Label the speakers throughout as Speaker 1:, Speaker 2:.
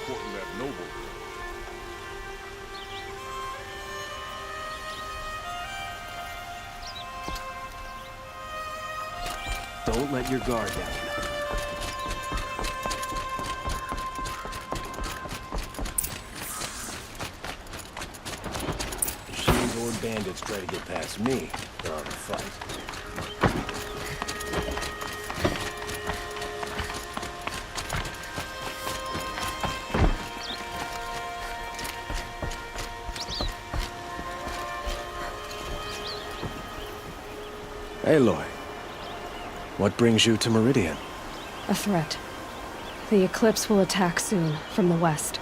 Speaker 1: courting that noble.
Speaker 2: Don't let your guard down. Machines or bandits try to get past me, they're on a fight. Aloy, what brings you to Meridian?
Speaker 3: A threat. The Eclipse will attack soon, from the west,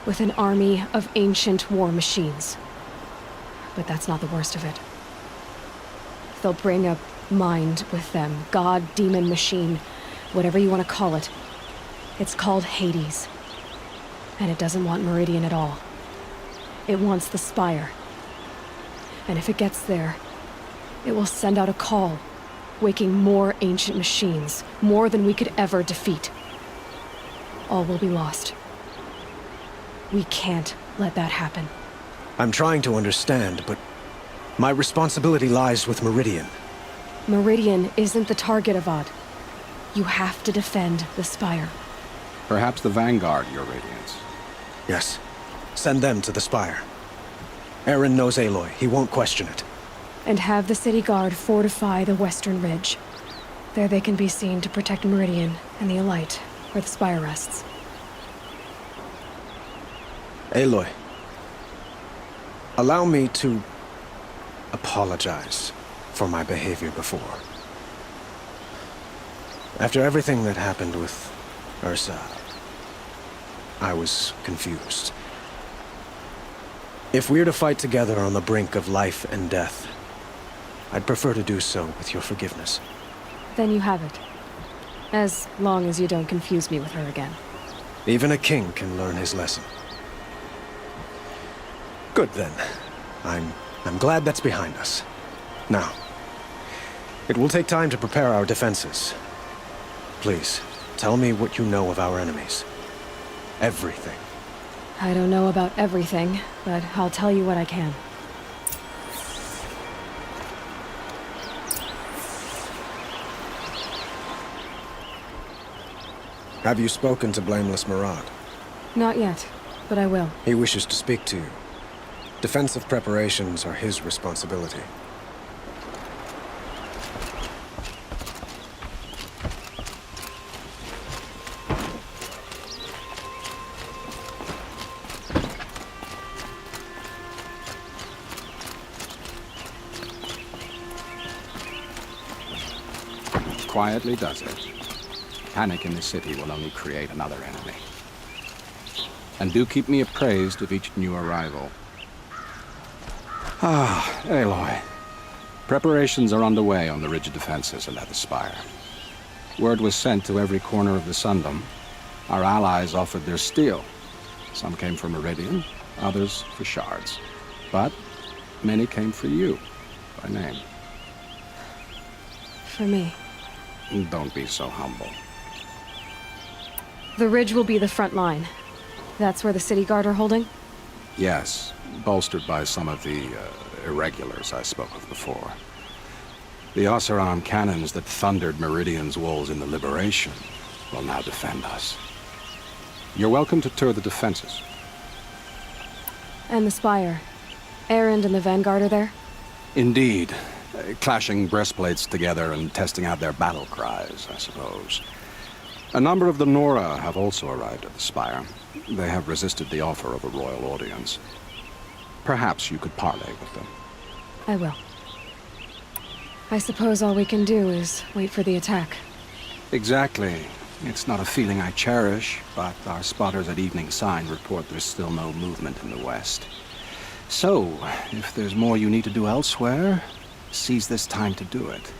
Speaker 3: with an army of ancient war machines. But that's not the worst of it. They'll bring a mind with them, god, demon, machine, whatever you want to call it. It's called Hades. And it doesn't want Meridian at all. It wants the Spire. And if it gets there, it will send out a call, waking more ancient machines, more than we could ever defeat. All will be lost. We can't let that happen.
Speaker 2: I'm trying to understand, but my responsibility lies with Meridian.
Speaker 3: Meridian isn't the target, Avad. You have to defend the Spire.
Speaker 4: Perhaps the Vanguard, Your Radiance.
Speaker 2: Yes. Send them to the Spire. Aaron knows Aloy. He won't question it.
Speaker 3: And have the city guard fortify the western ridge. There they can be seen to protect Meridian and the Elite, where the Spire rests.
Speaker 2: Aloy, allow me to apologize for my behavior before. After everything that happened with Ursa, I was confused. If we're to fight together on the brink of life and death, I'd prefer to do so with your forgiveness.
Speaker 3: Then you have it. As long as you don't confuse me with her again.
Speaker 2: Even a king can learn his lesson. Good then. I'm glad that's behind us. Now, it will take time to prepare our defenses. Please, tell me what you know of our enemies. Everything.
Speaker 3: I don't know about everything, but I'll tell you what I can.
Speaker 2: Have you spoken to Blameless Marad?
Speaker 3: Not yet, but I will.
Speaker 2: He wishes to speak to you. Defensive preparations are his responsibility.
Speaker 4: Quietly does it. Panic in the city will only create another enemy. And do keep me appraised of each new arrival. Ah, Aloy. Preparations are underway on the ridge defenses and at the Spire. Word was sent to every corner of the Sundom. Our allies offered their steel. Some came for Meridian, others for shards. But many came for you, by name.
Speaker 3: For me.
Speaker 4: Don't be so humble.
Speaker 3: The ridge will be the front line. That's where the city guard are holding?
Speaker 4: Yes, bolstered by some of the irregulars I spoke of before. The Oseram cannons that thundered Meridian's walls in the Liberation will now defend us. You're welcome to tour the defenses.
Speaker 3: And the Spire. Erend and the Vanguard are there?
Speaker 4: Indeed. Clashing breastplates together and testing out their battle cries, I suppose. A number of the Nora have also arrived at the Spire. They have resisted the offer of a royal audience. Perhaps you could parley with them.
Speaker 3: I will. I suppose all we can do is wait for the attack.
Speaker 4: Exactly. It's not a feeling I cherish, but our spotters at Evening Sign report there's still no movement in the west. So, if there's more you need to do elsewhere, seize this time to do it.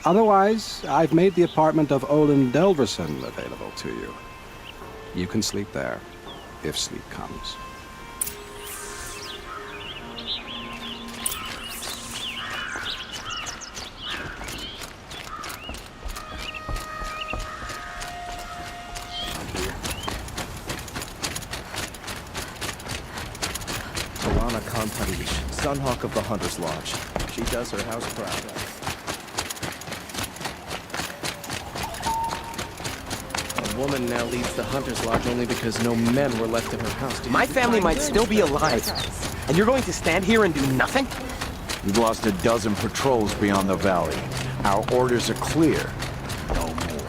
Speaker 4: Otherwise, I've made the apartment of Olin Delverson available to you. You can sleep there, if sleep comes.
Speaker 1: Lana Kantarish, Sunhawk of the Hunter's Lodge. She does her house proud. A woman now leads the Hunter's Lodge only because no men were left in her house.
Speaker 5: My family might still be alive, and you're going to stand here and do nothing?
Speaker 6: We've lost a dozen patrols beyond the valley. Our orders are clear. No more.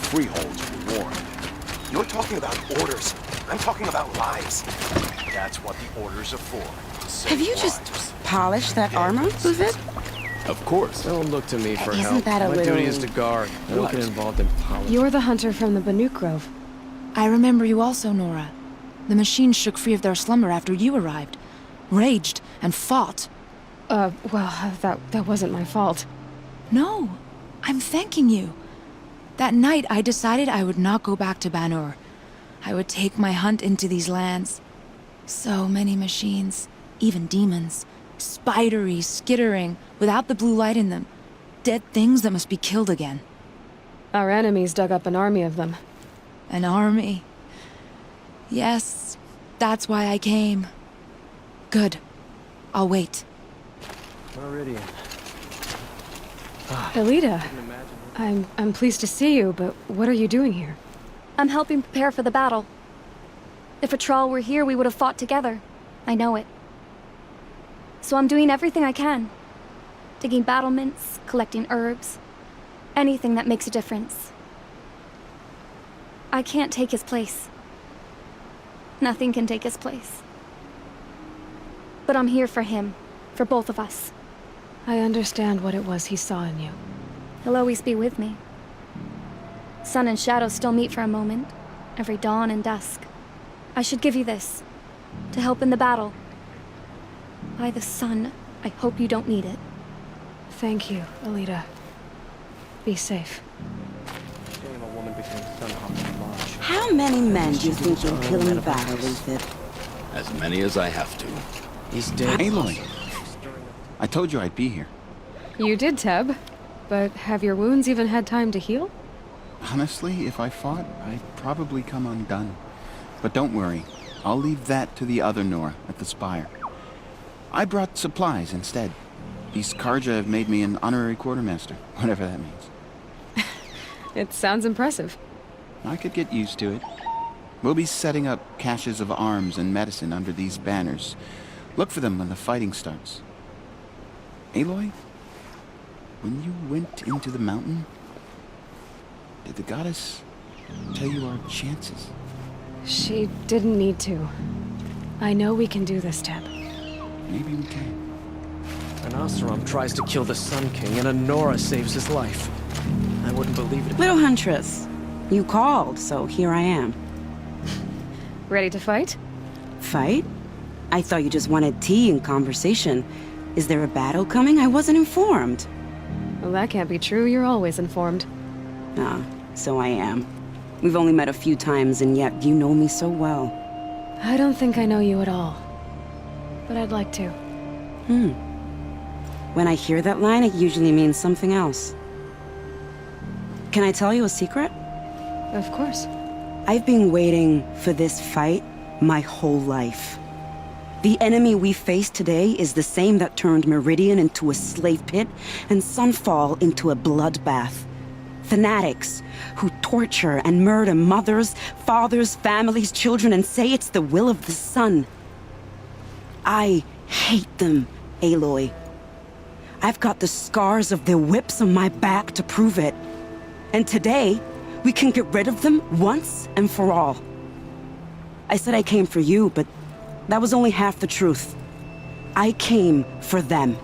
Speaker 6: Freeholds be warned.
Speaker 5: You're talking about orders. I'm talking about lives.
Speaker 6: That's what the orders are for. to save
Speaker 7: Have you just
Speaker 6: lives.
Speaker 7: polished that armor, Uvid?
Speaker 6: Of course.
Speaker 1: Don't look to me for
Speaker 7: Isn't
Speaker 1: help.
Speaker 7: that a
Speaker 1: My
Speaker 7: little-
Speaker 1: duty is to guard. I don't get involved in politics.
Speaker 3: You're the hunter from the Banuk Grove.
Speaker 8: I remember you also, Nora. The machines shook free of their slumber after you arrived. Raged and fought.
Speaker 3: Well, that wasn't my fault.
Speaker 8: No, I'm thanking you. That night, I decided I would not go back to Banur. I would take my hunt into these lands. So many machines, even demons. Spidery, skittering, without the blue light in them. Dead things that must be killed again.
Speaker 3: Our enemies dug up an army of them.
Speaker 8: An army. Yes, that's why I came. Good. I'll wait.
Speaker 1: Meridian.
Speaker 3: Elita, I'm pleased to see you, but what are you doing here?
Speaker 9: I'm helping prepare for the battle. If Atral were here, we would have fought together. I know it. So I'm doing everything I can. Digging battlements, collecting herbs. Anything that makes a difference. I can't take his place. Nothing can take his place. But I'm here for him. For both of us.
Speaker 3: I understand what it was he saw in you.
Speaker 9: He'll always be with me. Sun and shadow still meet for a moment. Every dawn and dusk. I should give you this. To help in the battle. By the sun, I hope you don't need it.
Speaker 3: Thank you, Elita. Be safe.
Speaker 1: Shame a woman became Sunhawk of the Lodge.
Speaker 7: How many men do you think you'll kill in battle, Uvid?
Speaker 10: As many as I have to.
Speaker 1: He's dead.
Speaker 11: Aloy, I told you I'd be here.
Speaker 3: You did, Teb. But have your wounds even had time to heal?
Speaker 11: Honestly, if I fought, I'd probably come undone. But don't worry, I'll leave that to the other Nora at the Spire. I brought supplies instead. These Karja have made me an honorary quartermaster, whatever that means.
Speaker 3: It sounds impressive.
Speaker 11: I could get used to it. We'll be setting up caches of arms and medicine under these banners. Look for them when the fighting starts. Aloy, when you went into the mountain, did the goddess tell you our chances?
Speaker 3: She didn't need to. I know we can do this, Teb.
Speaker 11: Maybe we can.
Speaker 1: An Oseram tries to kill the Sun King, and a Nora saves his life. I wouldn't believe it.
Speaker 7: Little Huntress, you called, so here I am.
Speaker 3: Ready to fight?
Speaker 7: Fight? I thought you just wanted tea and conversation. Is there a battle coming? I wasn't informed.
Speaker 3: Well, that can't be true. You're always informed.
Speaker 7: Ah, so I am. We've only met a few times, and yet you know me so well.
Speaker 3: I don't think I know you at all. But I'd like to.
Speaker 7: When I hear that line, it usually means something else. Can I tell you a secret?
Speaker 3: Of course.
Speaker 7: I've been waiting for this fight my whole life. The enemy we face today is the same that turned Meridian into a slave pit and Sunfall into a bloodbath. Fanatics who torture and murder mothers, fathers, families, children, and say it's the will of the sun. I hate them, Aloy. I've got the scars of their whips on my back to prove it. And today, we can get rid of them once and for all. I said I came for you, but that was only half the truth. I came for them.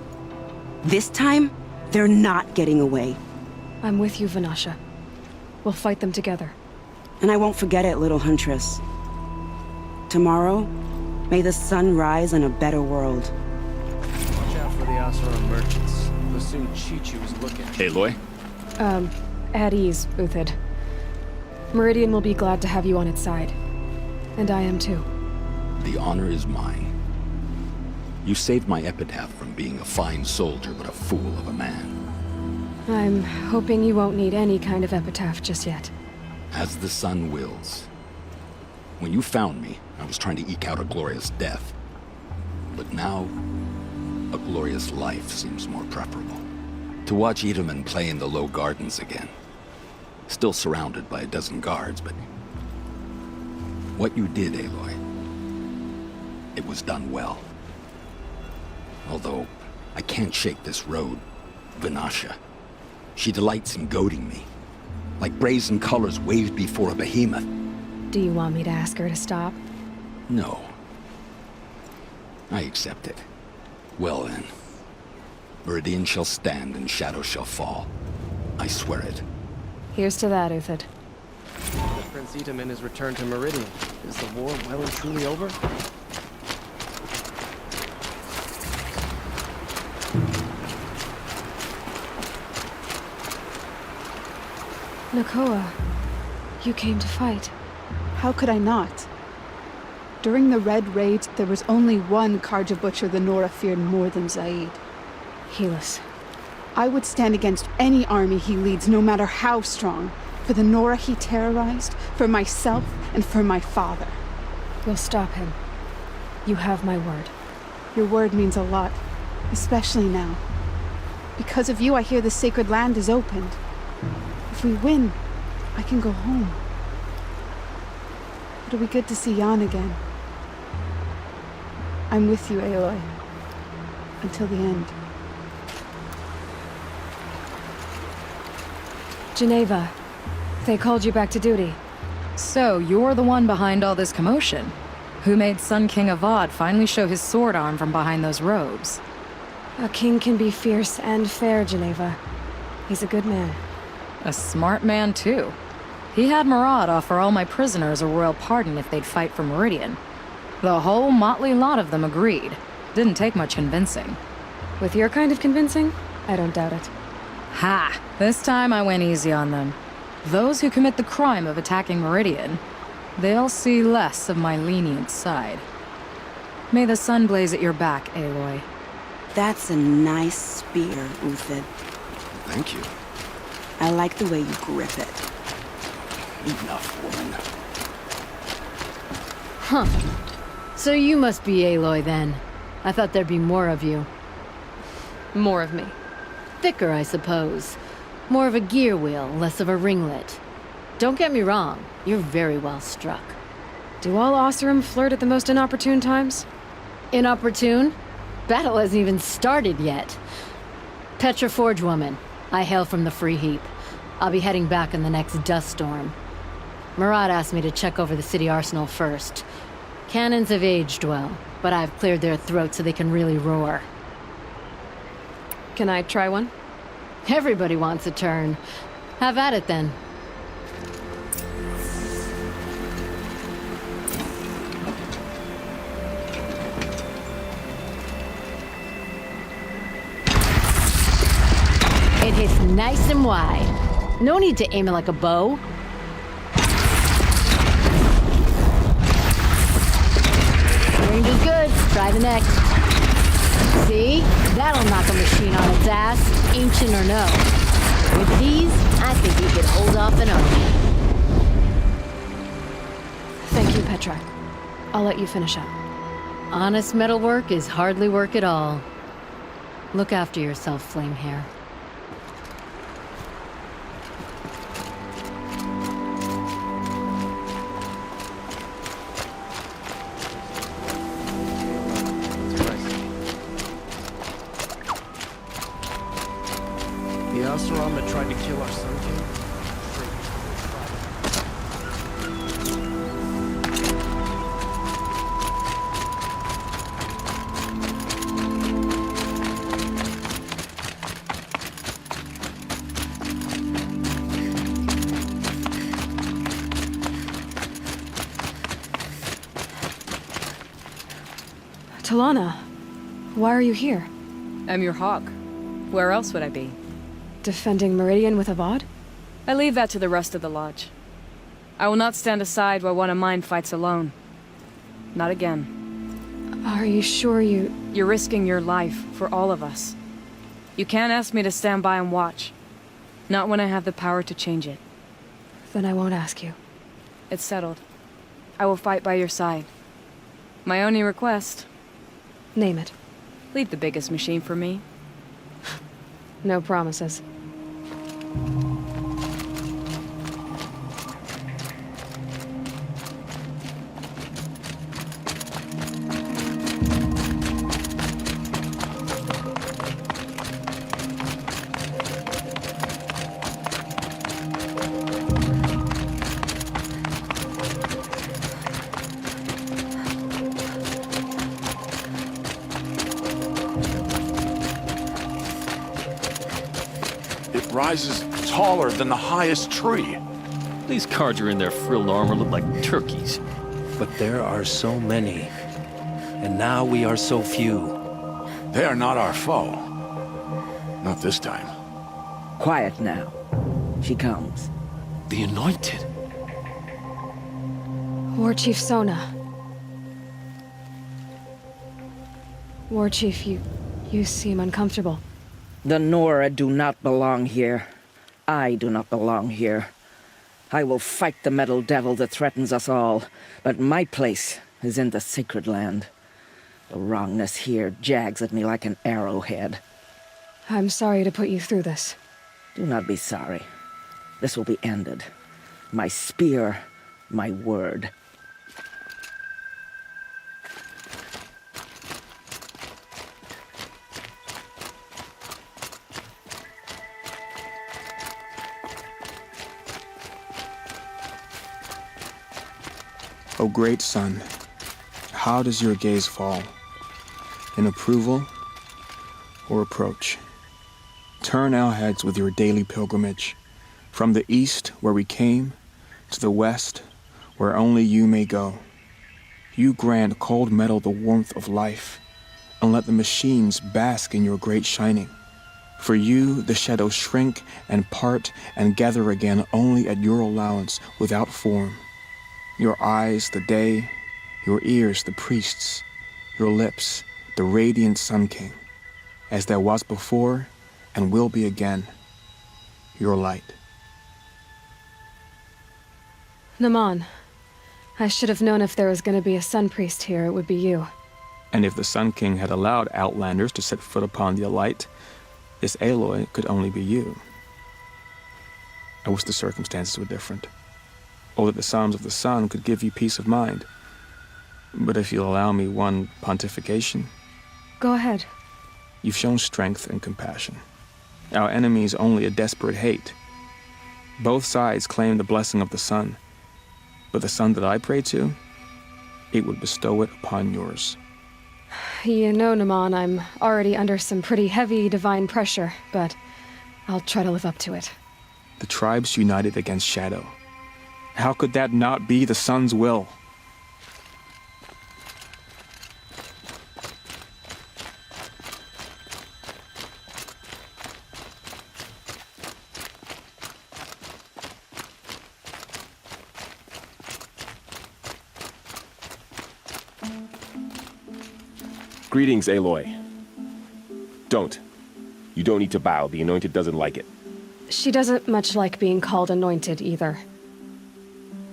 Speaker 7: This time, they're not getting away.
Speaker 3: I'm with you, Vanasha. We'll fight them together.
Speaker 7: And I won't forget it, little Huntress. Tomorrow, may the sun rise in a better world.
Speaker 1: Watch out for the Oseram merchants. They'll soon Chichu is looking.
Speaker 10: Aloy?
Speaker 3: At ease, Uthid. Meridian will be glad to have you on its side. And I am too.
Speaker 10: The honor is mine. You saved my epitaph from being a fine soldier, but a fool of a man.
Speaker 3: I'm hoping you won't need any kind of epitaph just yet.
Speaker 10: As the sun wills. When you found me, I was trying to eke out a glorious death. but now, a glorious life seems more preferable. To watch Edelman play in the low gardens again. Still surrounded by a dozen guards, but... what you did, Aloy, it was done well. Although, I can't shake this road, Vinasha. She delights in goading me. Like brazen colors waved before a behemoth.
Speaker 3: Do you want me to ask her to stop?
Speaker 10: No. I accept it. Well then. Meridian shall stand and shadow shall fall. I swear it.
Speaker 3: Here's to that, Uthid.
Speaker 1: Prince Edaman is returned to Meridian. Is the war well and truly over?
Speaker 3: Nakoa, you came to fight.
Speaker 12: How could I not? During the Red Raids, there was only one Karja Butcher the Nora feared more than Zaid.
Speaker 3: Helis.
Speaker 12: I would stand against any army he leads, no matter how strong. For the Nora he terrorized, for myself, and for my father.
Speaker 3: We'll stop him. You have my word.
Speaker 12: Your word means a lot, especially now. Because of you, I hear the sacred land is opened. If we win, I can go home. It'll be good to see Jan again. I'm with you, Aloy. Until the end.
Speaker 3: Geneva, they called you back to duty.
Speaker 8: So, you're the one behind all this commotion? Who made Sun King Avad finally show his sword arm from behind those robes?
Speaker 3: A king can be fierce and fair, Geneva. He's a good man.
Speaker 8: A smart man, too. He had Murad offer all my prisoners a royal pardon if they'd fight for Meridian. The whole motley lot of them agreed. Didn't take much convincing.
Speaker 3: With your kind of convincing, I don't doubt it.
Speaker 8: Ha! This time I went easy on them. Those who commit the crime of attacking Meridian, they'll see less of my lenient side. May the sun blaze at your back, Aloy.
Speaker 7: That's a nice spear, Uthid.
Speaker 10: Thank you.
Speaker 7: I like the way you grip it.
Speaker 10: Enough, woman.
Speaker 13: Huh. So you must be Aloy, then. I thought there'd be more of you.
Speaker 3: More of me.
Speaker 13: Thicker, I suppose. More of a gear wheel, less of a ringlet. Don't get me wrong, you're very well struck.
Speaker 3: Do all Oseram flirt at the most inopportune times?
Speaker 13: Inopportune? Battle hasn't even started yet. Petra Forge woman. I hail from the Free Heap. I'll be heading back in the next dust storm. Murad asked me to check over the city arsenal first. Cannons have aged well, but I've cleared their throats so they can really roar.
Speaker 3: Can I try one?
Speaker 13: Everybody wants a turn. Have at it then. It hits nice and wide. No need to aim it like a bow. Range is good. Try the next. See? That'll knock a machine on its ass, ancient or no. With these, I think you could hold off an army.
Speaker 3: Thank you, Petra. I'll let you finish up.
Speaker 13: Honest metalwork is hardly work at all. Look after yourself, Flamehair.
Speaker 1: The Oseram that tried to kill our Sun King?
Speaker 3: Talana, why are you here?
Speaker 14: I'm your hawk. Where else would I be?
Speaker 3: Defending Meridian with Avad?
Speaker 14: I leave that to the rest of the Lodge. I will not stand aside while one of mine fights alone. Not again.
Speaker 3: Are you sure you...
Speaker 14: You're risking your life for all of us. You can't ask me to stand by and watch. Not when I have the power to change it.
Speaker 3: Then I won't ask you.
Speaker 14: It's settled. I will fight by your side. My only request...
Speaker 3: Name it.
Speaker 14: Leave the biggest machine for me.
Speaker 3: No promises.
Speaker 6: It rises taller than the highest tree.
Speaker 15: These guards in their frilled armor look like turkeys.
Speaker 16: But there are so many. And now we are so few.
Speaker 6: They are not our foe. Not this time.
Speaker 17: Quiet now. She comes.
Speaker 16: The Anointed.
Speaker 3: War Chief Sona. War Chief, you seem uncomfortable.
Speaker 17: The Nora do not belong here. I do not belong here. I will fight the metal devil that threatens us all, but my place is in the sacred land. The wrongness here jags at me like an arrowhead.
Speaker 3: I'm sorry to put you through this.
Speaker 17: Do not be sorry. This will be ended. My spear, my word.
Speaker 18: O great sun, how does your gaze fall? In approval or approach? Turn our heads with your daily pilgrimage, from the east where we came, to the west where only you may go. You grant cold metal the warmth of life, and let the machines bask in your great shining. For you, the shadows shrink and part and gather again only at your allowance without form. Your eyes, the day, your ears, the priests, your lips, the radiant Sun King, as there was before and will be again, your light.
Speaker 3: Naman, I should have known if there was going to be a Sun Priest here, it would be you.
Speaker 18: And if the Sun King had allowed outlanders to set foot upon the Alight, this Aloy could only be you. I wish the circumstances were different, or that the Psalms of the Sun could give you peace of mind. But if you'll allow me one pontification...
Speaker 3: Go ahead.
Speaker 18: You've shown strength and compassion. Our enemy is only a desperate hate. Both sides claim the blessing of the sun, but the sun that I pray to, it would bestow it upon yours.
Speaker 3: You know, Naman, I'm already under some pretty heavy divine pressure, but I'll try to live up to it.
Speaker 18: The tribes united against Shadow. How could that not be the sun's will?
Speaker 19: Greetings, Aloy. Don't. You don't need to bow. The Anointed doesn't like it.
Speaker 3: She doesn't much like being called anointed, either.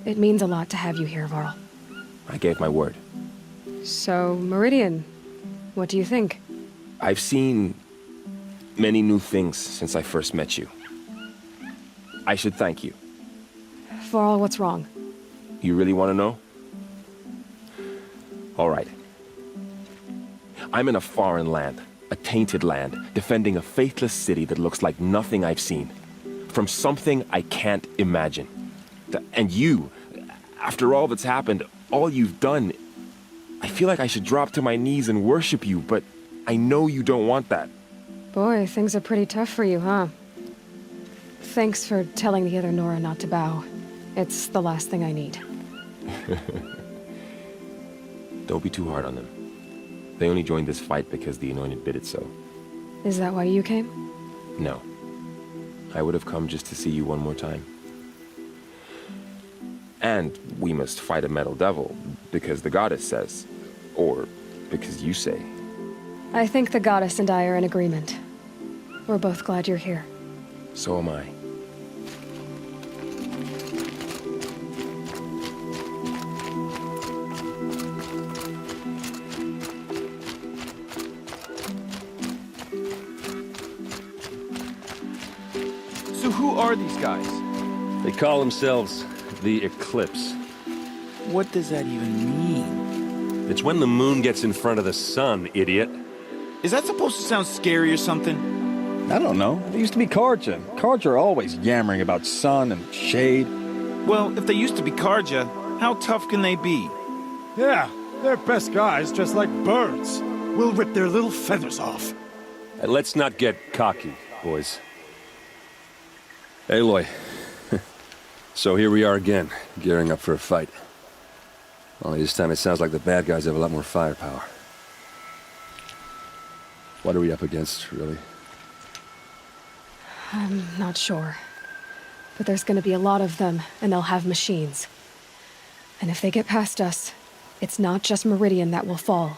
Speaker 3: It means a lot to have you here, Varl.
Speaker 19: I gave my word.
Speaker 3: So, Meridian, what do you think?
Speaker 19: I've seen many new things since I first met you. I should thank you.
Speaker 3: Varl, what's wrong?
Speaker 19: You really want to know? All right. I'm in a foreign land, a tainted land, defending a faithless city that looks like nothing I've seen. From something I can't imagine. And you, after all that's happened, all you've done, I feel like I should drop to my knees and worship you, but I know you don't want that.
Speaker 3: Boy, things are pretty tough for you, huh? Thanks for telling the other Nora not to bow. It's the last thing I need.
Speaker 19: Don't be too hard on them. They only joined this fight because the Anointed bid it so.
Speaker 3: Is that why you came?
Speaker 19: No. I would have come just to see you one more time. And we must fight a metal devil, because the goddess says. Or because you say.
Speaker 3: I think the goddess and I are in agreement. We're both glad you're here.
Speaker 19: So am I.
Speaker 20: are these guys?
Speaker 15: They call themselves the Eclipse.
Speaker 20: What does that even mean?
Speaker 15: It's when the moon gets in front of the sun, idiot.
Speaker 20: Is that supposed to sound scary or something?
Speaker 21: I don't know. It used to be Karja. Karja are always yammering about sun and shade.
Speaker 20: Well, if they used to be Karja, how tough can they be?
Speaker 22: Yeah, they're best guys, just like birds. We'll rip their little feathers off.
Speaker 15: Let's not get cocky, boys. Aloy. So here we are again, gearing up for a fight. Only this time it sounds like the bad guys have a lot more firepower. What are we up against, really?
Speaker 3: I'm not sure. But there's gonna be a lot of them, and they'll have machines. And if they get past us, it's not just Meridian that will fall.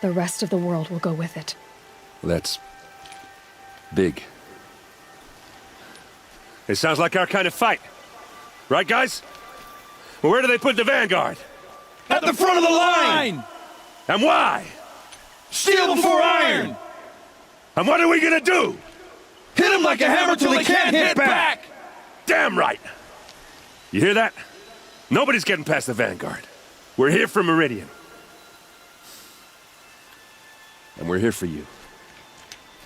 Speaker 3: The rest of the world will go with it.
Speaker 15: That's big. It sounds like our kind of fight. Right, guys? Well, where do they put the Vanguard?
Speaker 20: At the front of the line!
Speaker 15: And why?
Speaker 20: Steel before iron!
Speaker 15: And what are we gonna do?
Speaker 20: Hit them like a hammer till they can't hit back!
Speaker 15: Damn right! You hear that? Nobody's getting past the Vanguard. We're here for Meridian. And we're here for you.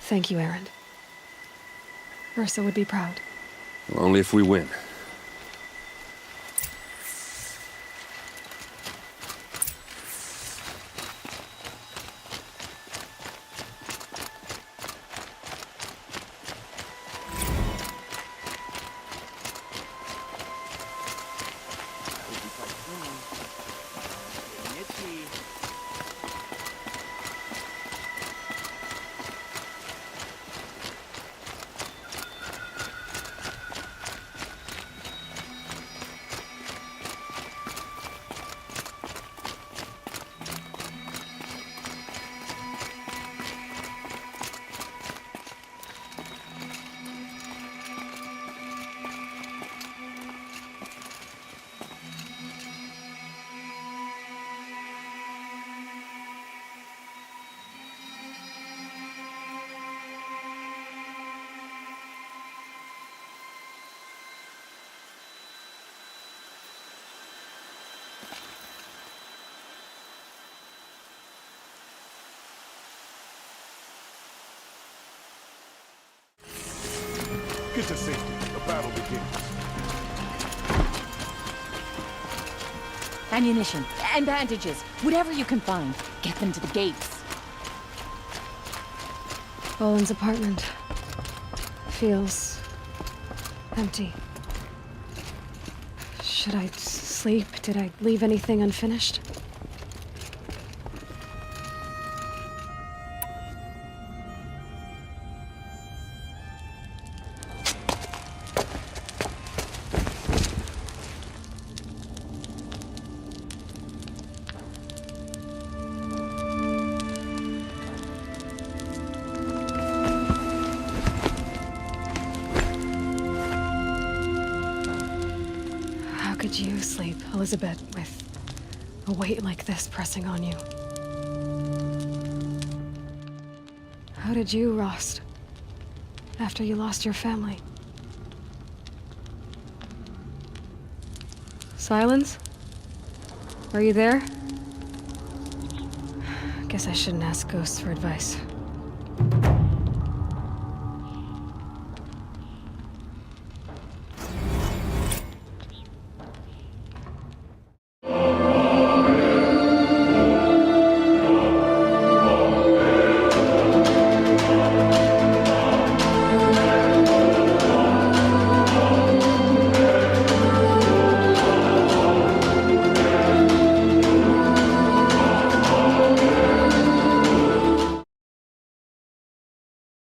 Speaker 3: Thank you, Aaron. Ursa would be proud.
Speaker 15: Well, only if we win.
Speaker 22: Get to safety. The battle begins.
Speaker 23: Ammunition and bandages, whatever you can find. Get them to the gates.
Speaker 3: Boland's apartment feels empty. Should I sleep? Did I leave anything unfinished? How could you sleep, Elizabeth, with a weight like this pressing on you? How did you, Rost, after you lost your family? Silence? Are you there? Guess I shouldn't ask ghosts for advice.